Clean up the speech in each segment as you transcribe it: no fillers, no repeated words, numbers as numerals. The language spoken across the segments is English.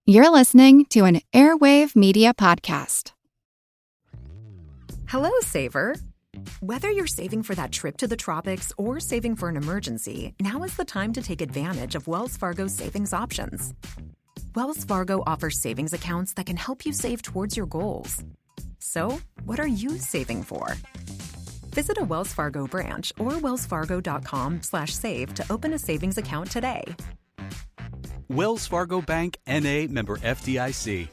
You're listening to an Airwave Media Podcast. Hello, Saver. Whether you're saving for that trip to the tropics or saving for an emergency, now is the time to take advantage of Wells Fargo's savings options. Wells Fargo offers savings accounts that can help you save towards your goals. So, what are you saving for? Visit a Wells Fargo branch or wellsfargo.com/save to open a savings account today. Wells Fargo Bank, N.A., member FDIC.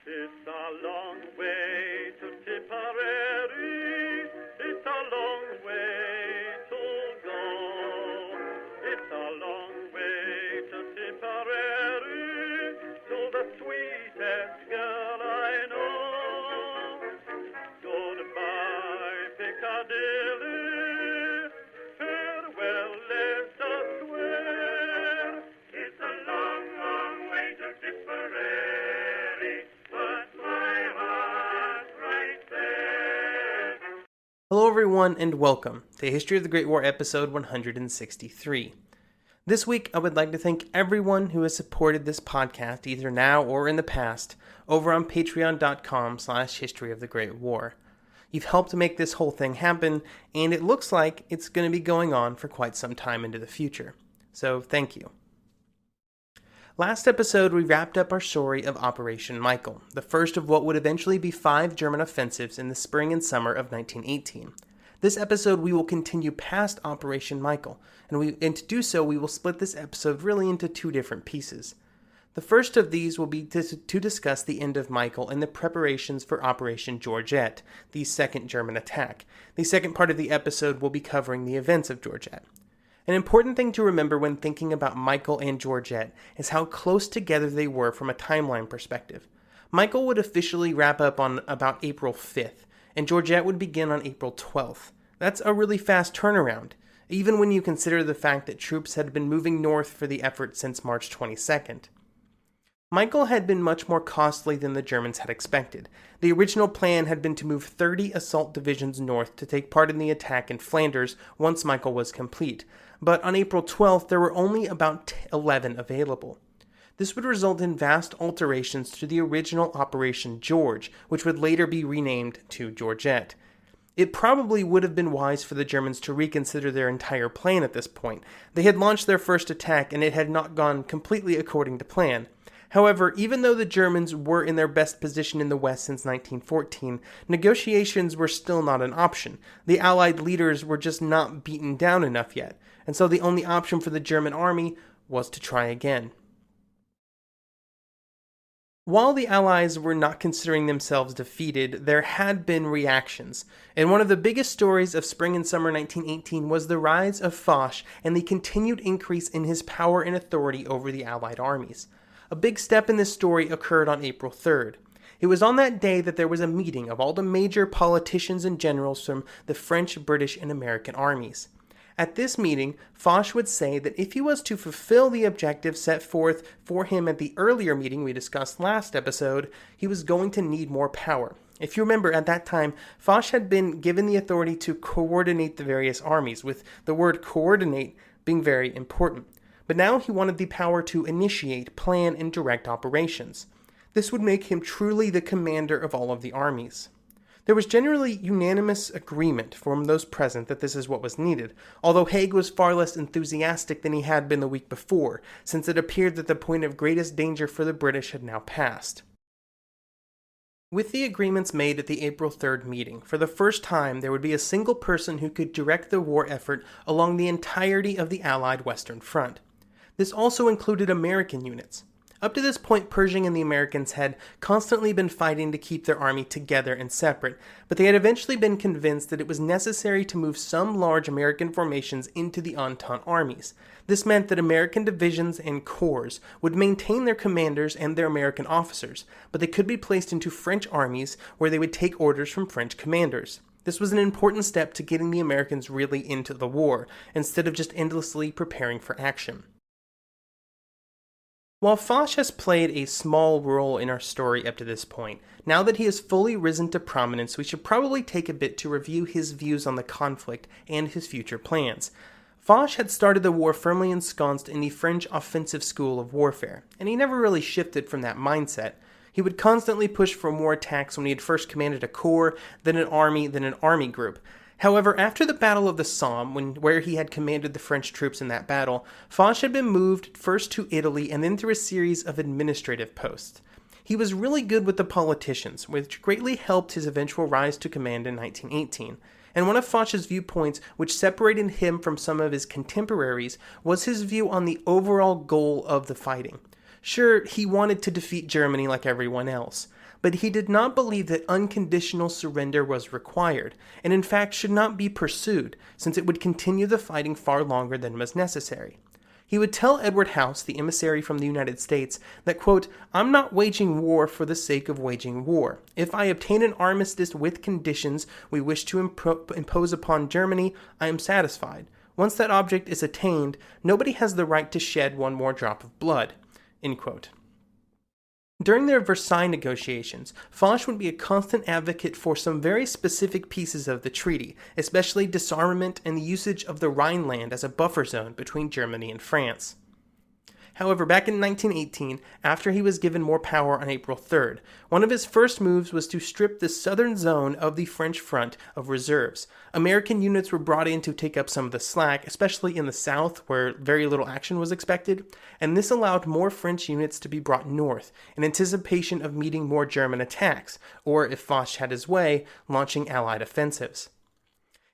It's a long way to Tipperary. It's a long way to go. It's a long way to Tipperary, to the sweetest girl I know. Goodbye, Piccadilly. Farewell, Leicester Square. It's a long, long way to Tipperary, but my heart's right there. Hello everyone and welcome to History of the Great War episode 163. This week I would like to thank everyone who has supported this podcast either now or in the past over on patreon.com/History of the Great War. You've helped make this whole thing happen, and it looks like it's going to be going on for quite some time into the future. So thank you. Last episode, we wrapped up our story of Operation Michael, the first of what would eventually be 5 German offensives in the spring and summer of 1918. This episode, we will continue past Operation Michael, and to do so, we will split this episode really into 2 different pieces. The first of these will be to discuss the end of Michael and the preparations for Operation Georgette, the second German attack. The second part of the episode will be covering the events of Georgette. An important thing to remember when thinking about Michael and Georgette is how close together they were from a timeline perspective. Michael would officially wrap up on about April 5th, and Georgette would begin on April 12th. That's a really fast turnaround, even when you consider the fact that troops had been moving north for the effort since March 22nd. Michael had been much more costly than the Germans had expected. The original plan had been to move 30 assault divisions north to take part in the attack in Flanders once Michael was complete, but on April 12th there were only about 11 available. This would result in vast alterations to the original Operation George, which would later be renamed to Georgette. It probably would have been wise for the Germans to reconsider their entire plan at this point. They had launched their first attack and it had not gone completely according to plan. However, even though the Germans were in their best position in the West since 1914, negotiations were still not an option. The Allied leaders were just not beaten down enough yet, and so the only option for the German army was to try again. While the Allies were not considering themselves defeated, there had been reactions, and one of the biggest stories of spring and summer 1918 was the rise of Foch and the continued increase in his power and authority over the Allied armies. A big step in this story occurred on April 3rd. It was on that day that there was a meeting of all the major politicians and generals from the French, British, and American armies. At this meeting, Foch would say that if he was to fulfill the objectives set forth for him at the earlier meeting we discussed last episode, he was going to need more power. If you remember, at that time, Foch had been given the authority to coordinate the various armies, with the word coordinate being very important. But now he wanted the power to initiate, plan, and direct operations. This would make him truly the commander of all of the armies. There was generally unanimous agreement from those present that this is what was needed, although Haig was far less enthusiastic than he had been the week before, since it appeared that the point of greatest danger for the British had now passed. With the agreements made at the April 3rd meeting, for the first time there would be a single person who could direct the war effort along the entirety of the Allied Western Front. This also included American units. Up to this point, Pershing and the Americans had constantly been fighting to keep their army together and separate, but they had eventually been convinced that it was necessary to move some large American formations into the Entente armies. This meant that American divisions and corps would maintain their commanders and their American officers, but they could be placed into French armies where they would take orders from French commanders. This was an important step to getting the Americans really into the war, instead of just endlessly preparing for action. While Foch has played a small role in our story up to this point, now that he has fully risen to prominence, we should probably take a bit to review his views on the conflict and his future plans. Foch had started the war firmly ensconced in the French offensive school of warfare, and he never really shifted from that mindset. He would constantly push for more attacks when he had first commanded a corps, then an army group. However, after the Battle of the Somme, where he had commanded the French troops in that battle, Foch had been moved first to Italy and then through a series of administrative posts. He was really good with the politicians, which greatly helped his eventual rise to command in 1918. And one of Foch's viewpoints which separated him from some of his contemporaries was his view on the overall goal of the fighting. Sure, he wanted to defeat Germany like everyone else, but he did not believe that unconditional surrender was required, and in fact should not be pursued, since it would continue the fighting far longer than was necessary. He would tell Edward House, the emissary from the United States, that, quote, "I'm not waging war for the sake of waging war. If I obtain an armistice with conditions we wish to impose upon Germany, I am satisfied. Once that object is attained, nobody has the right to shed one more drop of blood." End quote. During their Versailles negotiations, Foch would be a constant advocate for some very specific pieces of the treaty, especially disarmament and the usage of the Rhineland as a buffer zone between Germany and France. However, back in 1918, after he was given more power on April 3rd, one of his first moves was to strip the southern zone of the French front of reserves. American units were brought in to take up some of the slack, especially in the south, where very little action was expected, and this allowed more French units to be brought north, in anticipation of meeting more German attacks, or, if Foch had his way, launching Allied offensives.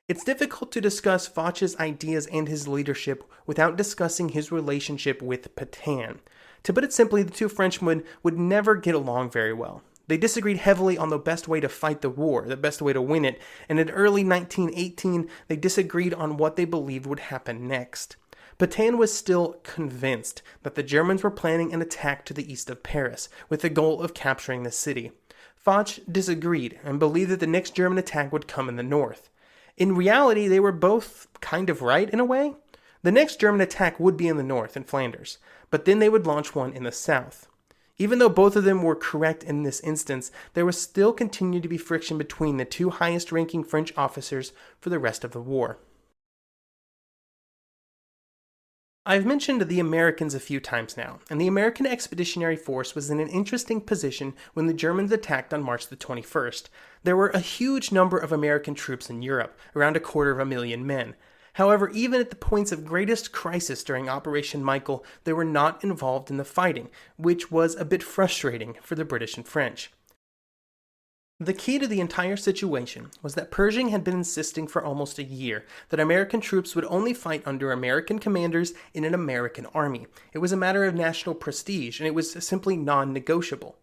It's difficult to discuss Foch's ideas and his leadership without discussing his relationship with Pétain. To put it simply, the two Frenchmen would never get along very well. They disagreed heavily on the best way to fight the war, the best way to win it, and in early 1918, they disagreed on what they believed would happen next. Pétain was still convinced that the Germans were planning an attack to the east of Paris, with the goal of capturing the city. Foch disagreed and believed that the next German attack would come in the north. In reality, they were both kind of right in a way. The next German attack would be in the north, in Flanders, but then they would launch one in the south. Even though both of them were correct in this instance, there was still continued to be friction between the two highest-ranking French officers for the rest of the war. I've mentioned the Americans a few times now, and the American Expeditionary Force was in an interesting position when the Germans attacked on March the 21st. There were a huge number of American troops in Europe, around 250,000 men. However, even at the points of greatest crisis during Operation Michael, they were not involved in the fighting, which was a bit frustrating for the British and French. The key to the entire situation was that Pershing had been insisting for almost a year that American troops would only fight under American commanders in an American army. It was a matter of national prestige, and it was simply non-negotiable.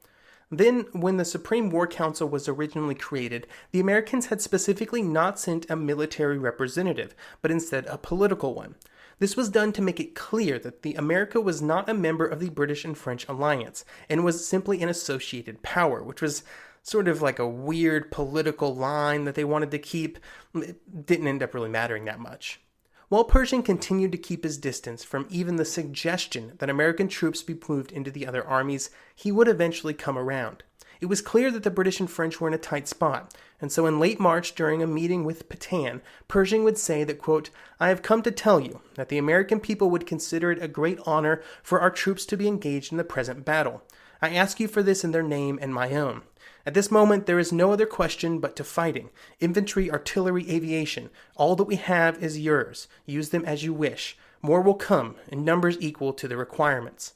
Then, when the Supreme War Council was originally created, the Americans had specifically not sent a military representative, but instead a political one. This was done to make it clear that America was not a member of the British and French alliance, and was simply an associated power, which was sort of like a weird political line that they wanted to keep. It didn't end up really mattering that much. While Pershing continued to keep his distance from even the suggestion that American troops be moved into the other armies, he would eventually come around. It was clear that the British and French were in a tight spot, and so in late March, during a meeting with Pétain, Pershing would say that, quote, "I have come to tell you that the American people would consider it a great honor for our troops to be engaged in the present battle. I ask you for this in their name and my own. At this moment, there is no other question but to fighting. Infantry, artillery, aviation, all that we have is yours. Use them as you wish. More will come, in numbers equal to the requirements."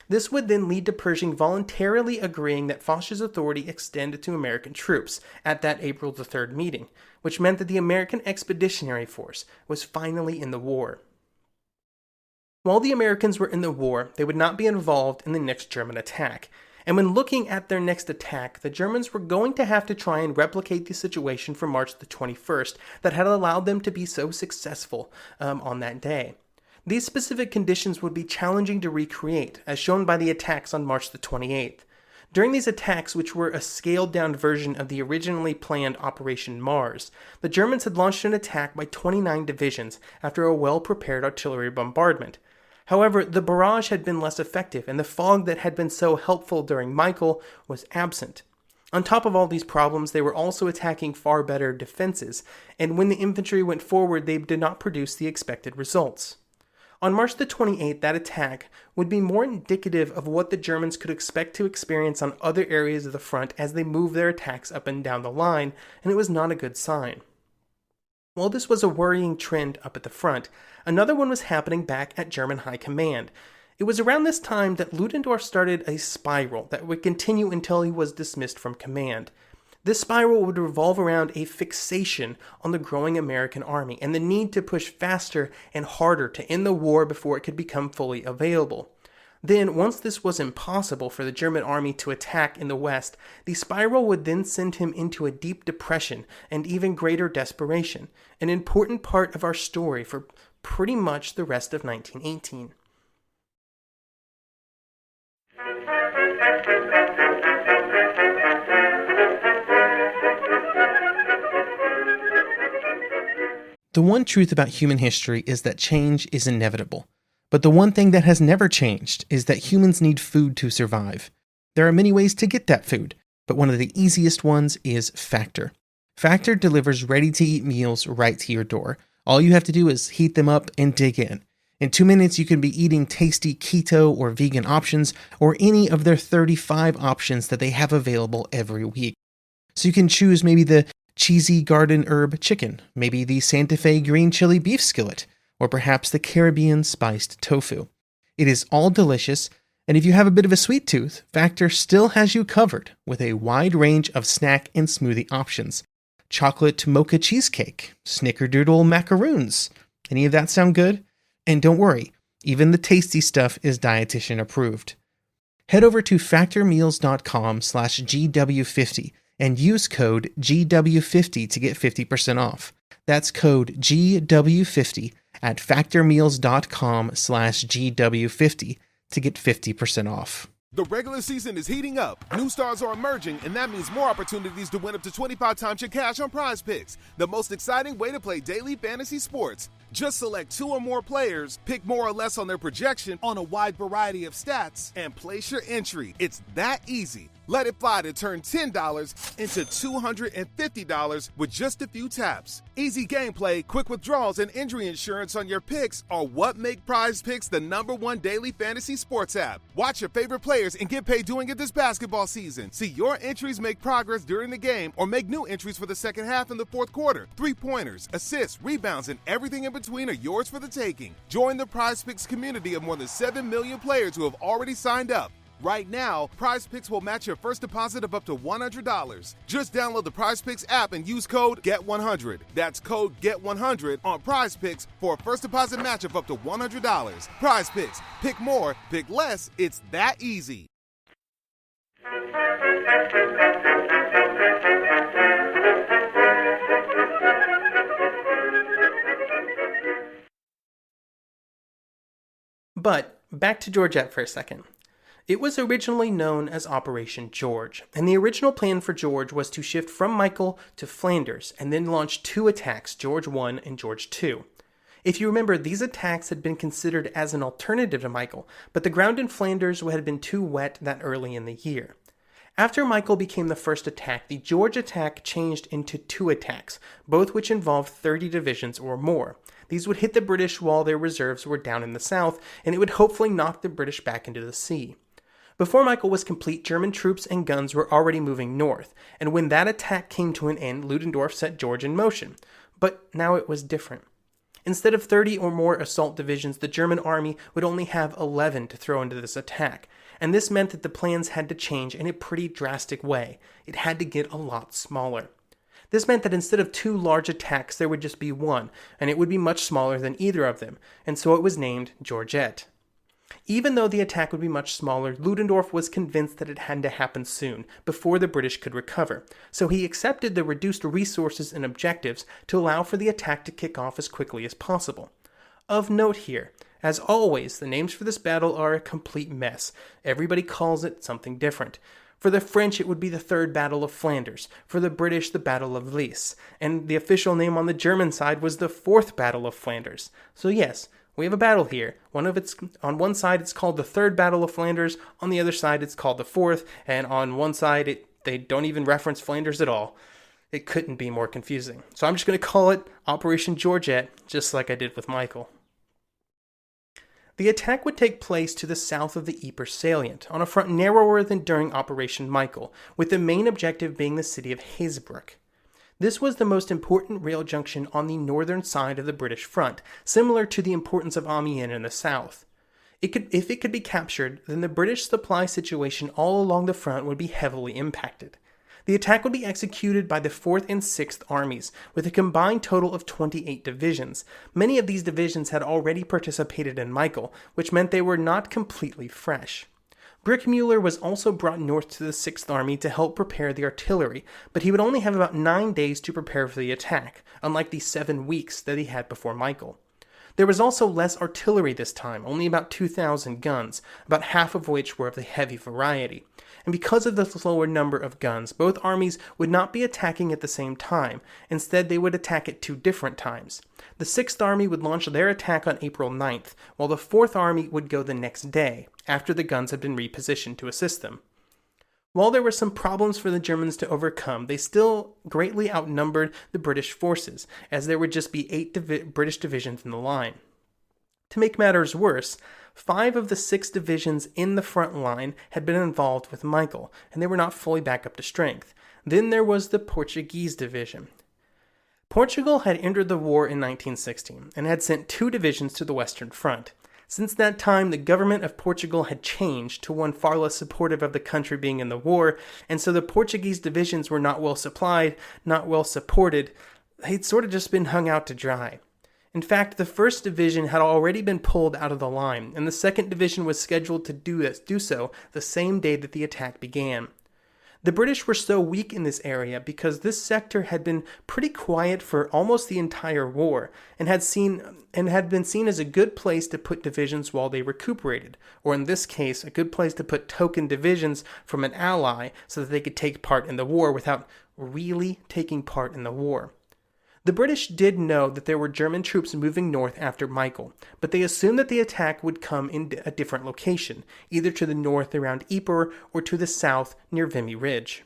This would then lead to Pershing voluntarily agreeing that Foch's authority extended to American troops at that April the 3rd meeting, which meant that the American Expeditionary Force was finally in the war. While the Americans were in the war, they would not be involved in the next German attack. And when looking at their next attack, the Germans were going to have to try and replicate the situation from March the 21st that had allowed them to be so successful on that day. These specific conditions would be challenging to recreate, as shown by the attacks on March the 28th. During these attacks, which were a scaled-down version of the originally planned Operation Mars, the Germans had launched an attack by 29 divisions after a well-prepared artillery bombardment. However, the barrage had been less effective, and the fog that had been so helpful during Michael was absent. On top of all these problems, they were also attacking far better defenses, and when the infantry went forward, they did not produce the expected results. On March the 28th, that attack would be more indicative of what the Germans could expect to experience on other areas of the front as they moved their attacks up and down the line, and it was not a good sign. While this was a worrying trend up at the front, another one was happening back at German High Command. It was around this time that Ludendorff started a spiral that would continue until he was dismissed from command. This spiral would revolve around a fixation on the growing American army and the need to push faster and harder to end the war before it could become fully available. Then, once this was impossible for the German army to attack in the west, the spiral would then send him into a deep depression and even greater desperation, an important part of our story for pretty much the rest of 1918. The one truth about human history is that change is inevitable. But the one thing that has never changed is that humans need food to survive. There are many ways to get that food, but one of the easiest ones is Factor. Factor delivers ready-to-eat meals right to your door. All you have to do is heat them up and dig in. In 2 minutes, you can be eating tasty keto or vegan options, or any of their 35 options that they have available every week. So you can choose maybe the cheesy garden herb chicken, maybe the Santa Fe green chili beef skillet, or perhaps the Caribbean spiced tofu. It is all delicious, and if you have a bit of a sweet tooth, Factor still has you covered with a wide range of snack and smoothie options. Chocolate mocha cheesecake, snickerdoodle macaroons. Any of that sound good? And don't worry, even the tasty stuff is dietitian approved. Head over to factormeals.com/GW50 and use code GW50 to get 50% off. That's code GW50 at factormeals.com/GW50 to get 50% off. The regular season is heating up. New stars are emerging, and that means more opportunities to win up to 25 times your cash on Prize Picks, the most exciting way to play daily fantasy sports. Just select 2 or more players, pick more or less on their projection on a wide variety of stats, and place your entry. It's that easy. Let it fly to turn $10 into $250 with just a few taps. Easy gameplay, quick withdrawals, and injury insurance on your picks are what make Prize Picks the #1 daily fantasy sports app. Watch your favorite players and get paid doing it this basketball season. See your entries make progress during the game or make new entries for the second half and the fourth quarter. 3-pointers, assists, rebounds, and everything in between are yours for the taking. Join the Prize Picks community of more than 7 million players who have already signed up. Right now, Prize Picks will match your first deposit of up to $100. Just download the Prize Picks app and use code GET100. That's code GET100 on Prize Picks for a first deposit match of up to $100. Prize Picks. Pick more, pick less. It's that easy. But back to Georgette for a second. It was originally known as Operation George, and the original plan for George was to shift from Michael to Flanders and then launch 2 attacks, George I and George II. If you remember, these attacks had been considered as an alternative to Michael, but the ground in Flanders had been too wet that early in the year. After Michael became the first attack, the George attack changed into 2 attacks, both which involved 30 divisions or more. These would hit the British while their reserves were down in the south, and it would hopefully knock the British back into the sea. Before Michael was complete, German troops and guns were already moving north, and when that attack came to an end, Ludendorff set George in motion. But now it was different. Instead of 30 or more assault divisions, the German army would only have 11 to throw into this attack, and this meant that the plans had to change in a pretty drastic way. It had to get a lot smaller. This meant that instead of 2 large attacks, there would just be 1, and it would be much smaller than either of them, and so it was named Georgette. Even though the attack would be much smaller, Ludendorff was convinced that it had to happen soon, before the British could recover, so he accepted the reduced resources and objectives to allow for the attack to kick off as quickly as possible. Of note here, as always, the names for this battle are a complete mess. Everybody calls it something different. For the French, it would be the Third Battle of Flanders, for the British, the Battle of Lys, and the official name on the German side was the Fourth Battle of Flanders. So yes, we have a battle here. On one side it's called the Third Battle of Flanders, on the other side it's called the Fourth, and on one side They don't even reference Flanders at all. It couldn't be more confusing. So I'm just going to call it Operation Georgette, just like I did with Michael. The attack would take place to the south of the Ypres salient, on a front narrower than during Operation Michael, with the main objective being the city of Hazebrouck. This was the most important rail junction on the northern side of the British front, similar to the importance of Amiens in the south. If it could be captured, then the British supply situation all along the front would be heavily impacted. The attack would be executed by the 4th and 6th Armies, with a combined total of 28 divisions. Many of these divisions had already participated in Michael, which meant they were not completely fresh. Brickmuller was also brought north to the 6th Army to help prepare the artillery, but he would only have about 9 days to prepare for the attack, unlike the 7 weeks that he had before Michael. There was also less artillery this time, only about 2,000 guns, about half of which were of the heavy variety. And because of the lower number of guns, both armies would not be attacking at the same time. Instead, they would attack at 2 different times. The 6th Army would launch their attack on April 9th, while the 4th Army would go the next day, after the guns had been repositioned to assist them. While there were some problems for the Germans to overcome, they still greatly outnumbered the British forces, as there would just be 8 British divisions in the line. To make matters worse, 5 of the 6 divisions in the front line had been involved with Michael, and they were not fully back up to strength. Then there was the Portuguese division. Portugal had entered the war in 1916, and had sent 2 divisions to the Western Front. Since that time, the government of Portugal had changed to one far less supportive of the country being in the war, and so the Portuguese divisions were not well supplied, not well supported. They'd sort of just been hung out to dry. In fact, the 1st Division had already been pulled out of the line, and the 2nd Division was scheduled to do so the same day that the attack began. The British were so weak in this area because this sector had been pretty quiet for almost the entire war, and had been seen as a good place to put divisions while they recuperated, or in this case, a good place to put token divisions from an ally so that they could take part in the war without really taking part in the war. The British did know that there were German troops moving north after Michael, but they assumed that the attack would come in a different location, either to the north around Ypres or to the south near Vimy Ridge.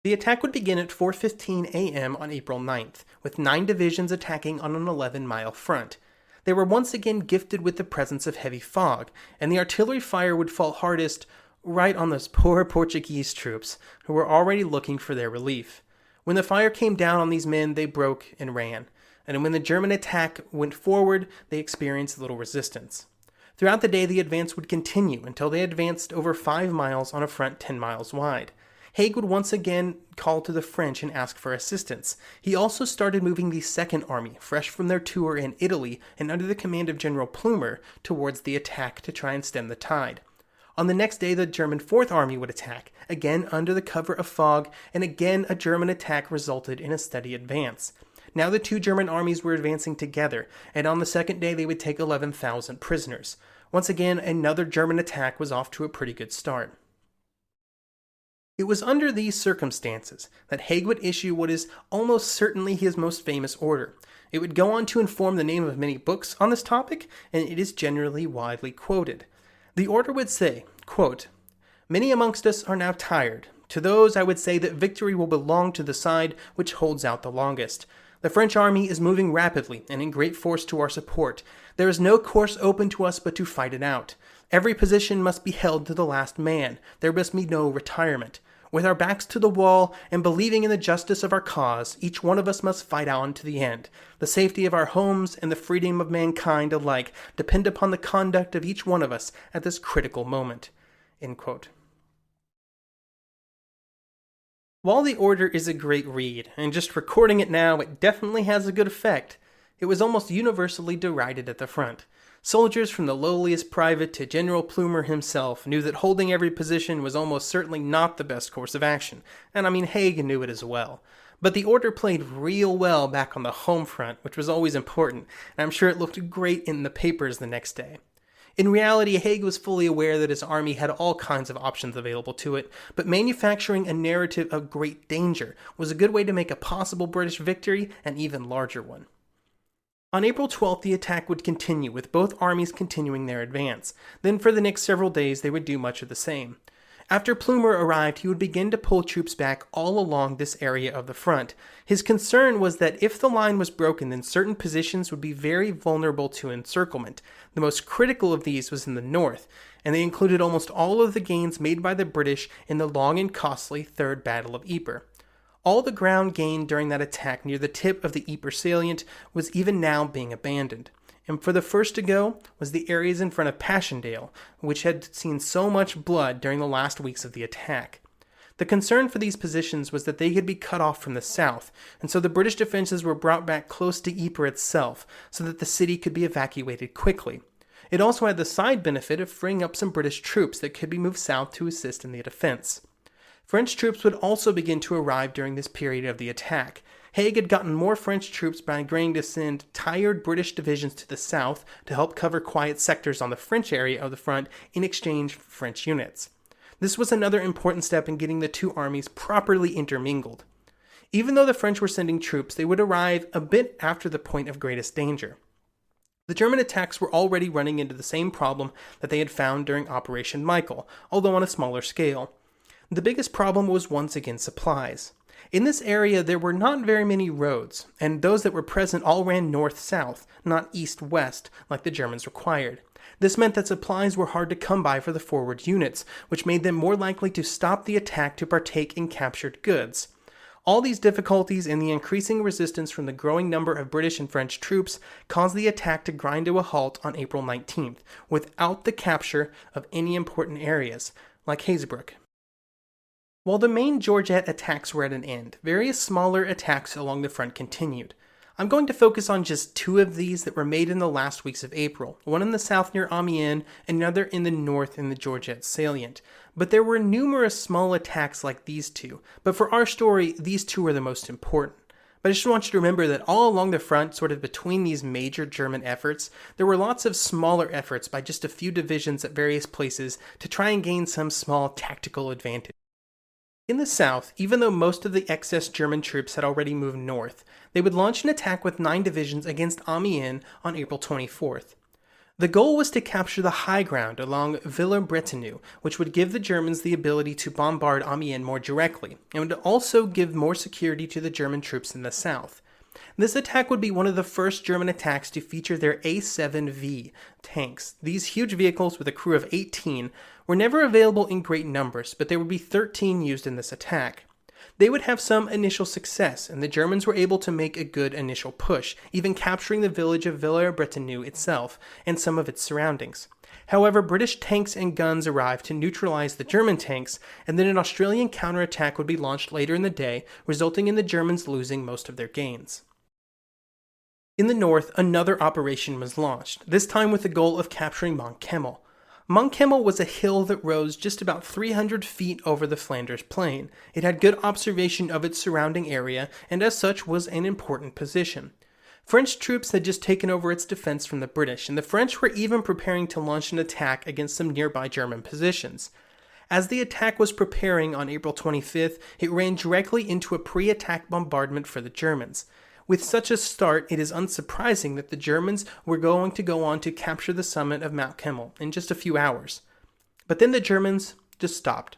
The attack would begin at 4:15 a.m. on April 9th, with 9 divisions attacking on an 11-mile front. They were once again gifted with the presence of heavy fog, and the artillery fire would fall hardest right on those poor Portuguese troops who were already looking for their relief. When the fire came down on these men, they broke and ran, and when the German attack went forward, they experienced little resistance. Throughout the day, the advance would continue until they advanced over 5 miles on a front 10 miles wide. Haig would once again call to the French and ask for assistance. He also started moving the 2nd Army, fresh from their tour in Italy and under the command of General Plumer, towards the attack to try and stem the tide. On the next day, the German 4th Army would attack, again under the cover of fog, and again a German attack resulted in a steady advance. Now the 2 German armies were advancing together, and on the 2nd day they would take 11,000 prisoners. Once again, another German attack was off to a pretty good start. It was under these circumstances that Haig would issue what is almost certainly his most famous order. It would go on to inform the name of many books on this topic, and it is generally widely quoted. The order would say, quote, "Many amongst us are now tired. To those I would say that victory will belong to the side which holds out the longest. The French army is moving rapidly and in great force to our support. There is no course open to us but to fight it out. Every position must be held to the last man. There must be no retirement. With our backs to the wall and believing in the justice of our cause, each one of us must fight on to the end. The safety of our homes and the freedom of mankind alike depend upon the conduct of each one of us at this critical moment." End quote. While the order is a great read, and just recording it now, it definitely has a good effect, it was almost universally derided at the front. Soldiers from the lowliest private to General Plumer himself knew that holding every position was almost certainly not the best course of action, and Haig knew it as well. But the order played real well back on the home front, which was always important, and I'm sure it looked great in the papers the next day. In reality, Haig was fully aware that his army had all kinds of options available to it, but manufacturing a narrative of great danger was a good way to make a possible British victory an even larger one. On April 12th, the attack would continue, with both armies continuing their advance. Then for the next several days, they would do much of the same. After Plumer arrived, he would begin to pull troops back all along this area of the front. His concern was that if the line was broken, then certain positions would be very vulnerable to encirclement. The most critical of these was in the north, and they included almost all of the gains made by the British in the long and costly Third Battle of Ypres. All the ground gained during that attack near the tip of the Ypres salient was even now being abandoned. And for the first to go was the areas in front of Passchendaele, which had seen so much blood during the last weeks of the attack. The concern for these positions was that they could be cut off from the south, and so the British defenses were brought back close to Ypres itself, so that the city could be evacuated quickly. It also had the side benefit of freeing up some British troops that could be moved south to assist in the defense. French troops would also begin to arrive during this period of the attack. Haig had gotten more French troops by agreeing to send tired British divisions to the south to help cover quiet sectors on the French area of the front in exchange for French units. This was another important step in getting the two armies properly intermingled. Even though the French were sending troops, they would arrive a bit after the point of greatest danger. The German attacks were already running into the same problem that they had found during Operation Michael, although on a smaller scale. The biggest problem was once again supplies. In this area, there were not very many roads, and those that were present all ran north-south, not east-west, like the Germans required. This meant that supplies were hard to come by for the forward units, which made them more likely to stop the attack to partake in captured goods. All these difficulties and the increasing resistance from the growing number of British and French troops caused the attack to grind to a halt on April 19th, without the capture of any important areas, like Hazebrouck. While the main Georgette attacks were at an end, various smaller attacks along the front continued. I'm going to focus on just two of these that were made in the last weeks of April, one in the south near Amiens and another in the north in the Georgette salient. But there were numerous small attacks like these two, but for our story, these two were the most important. But I just want you to remember that all along the front, sort of between these major German efforts, there were lots of smaller efforts by just a few divisions at various places to try and gain some small tactical advantage. In the south, even though most of the excess German troops had already moved north, they would launch an attack with 9 divisions against Amiens on April 24th. The goal was to capture the high ground along Villers-Bretonneux, which would give the Germans the ability to bombard Amiens more directly, and would also give more security to the German troops in the south. This attack would be one of the first German attacks to feature their A7V tanks. These huge vehicles with a crew of 18 were never available in great numbers, but there would be 13 used in this attack. They would have some initial success, and the Germans were able to make a good initial push, even capturing the village of Villers-Bretonneux itself and some of its surroundings. However, British tanks and guns arrived to neutralize the German tanks, and then an Australian counterattack would be launched later in the day, resulting in the Germans losing most of their gains. In the north, another operation was launched, this time with the goal of capturing Montkemmel. Montkemmel was a hill that rose just about 300 feet over the Flanders plain. It had good observation of its surrounding area, and as such was an important position. French troops had just taken over its defense from the British, and the French were even preparing to launch an attack against some nearby German positions. As the attack was preparing on April 25th, it ran directly into a pre-attack bombardment for the Germans. With such a start, it is unsurprising that the Germans were going to go on to capture the summit of Mount Kemmel in just a few hours. But then the Germans just stopped.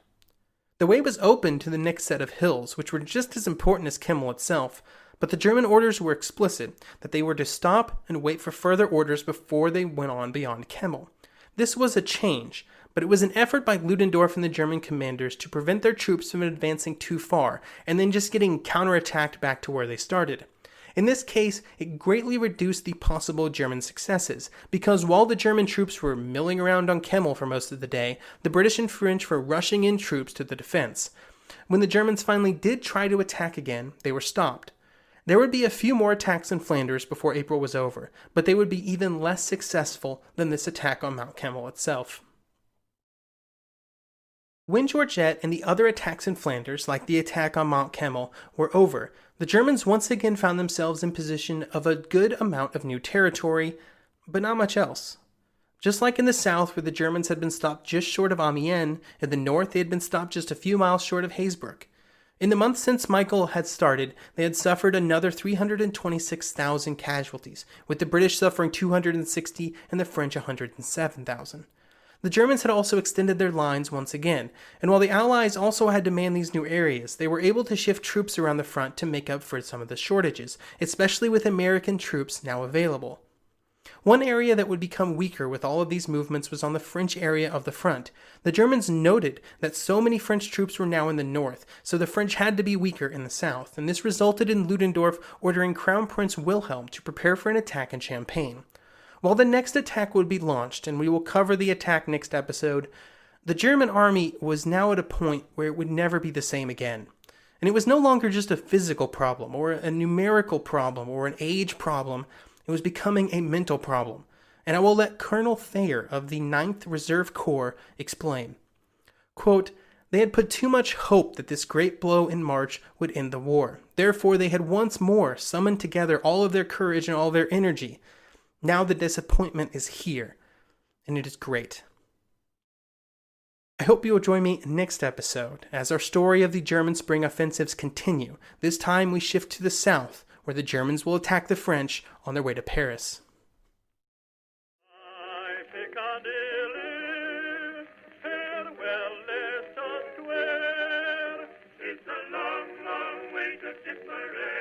The way was open to the next set of hills, which were just as important as Kemmel itself, but the German orders were explicit that they were to stop and wait for further orders before they went on beyond Kemmel. This was a change, but it was an effort by Ludendorff and the German commanders to prevent their troops from advancing too far and then just getting counterattacked back to where they started. In this case, it greatly reduced the possible German successes, because while the German troops were milling around on Kemmel for most of the day, the British and French were rushing in troops to the defense. When the Germans finally did try to attack again, they were stopped. There would be a few more attacks in Flanders before April was over, but they would be even less successful than this attack on Mount Kemmel itself. When Georgette and the other attacks in Flanders, like the attack on Mount Kemmel, were over, the Germans once again found themselves in possession of a good amount of new territory, but not much else. Just like in the south, where the Germans had been stopped just short of Amiens, in the north they had been stopped just a few miles short of Hazebrouck. In the months since Michael had started, they had suffered another 326,000 casualties, with the British suffering 260 and the French 107,000. The Germans had also extended their lines once again, and while the Allies also had to man these new areas, they were able to shift troops around the front to make up for some of the shortages, especially with American troops now available. One area that would become weaker with all of these movements was on the French area of the front. The Germans noted that so many French troops were now in the north, so the French had to be weaker in the south, and this resulted in Ludendorff ordering Crown Prince Wilhelm to prepare for an attack in Champagne. While the next attack would be launched, and we will cover the attack next episode, the German army was now at a point where it would never be the same again. And it was no longer just a physical problem, or a numerical problem, or an age problem. It was becoming a mental problem. And I will let Colonel Thayer of the 9th Reserve Corps explain. Quote, "They had put too much hope that this great blow in March would end the war. Therefore they had once more summoned together all of their courage and all their energy. Now the disappointment is here, and it is great." I hope you will join me next episode as our story of the German spring offensives continue. This time we shift to the south, where the Germans will attack the French on their way to Paris. Piccadilly, farewell, let us swear. It's a long, long way to Tipperary.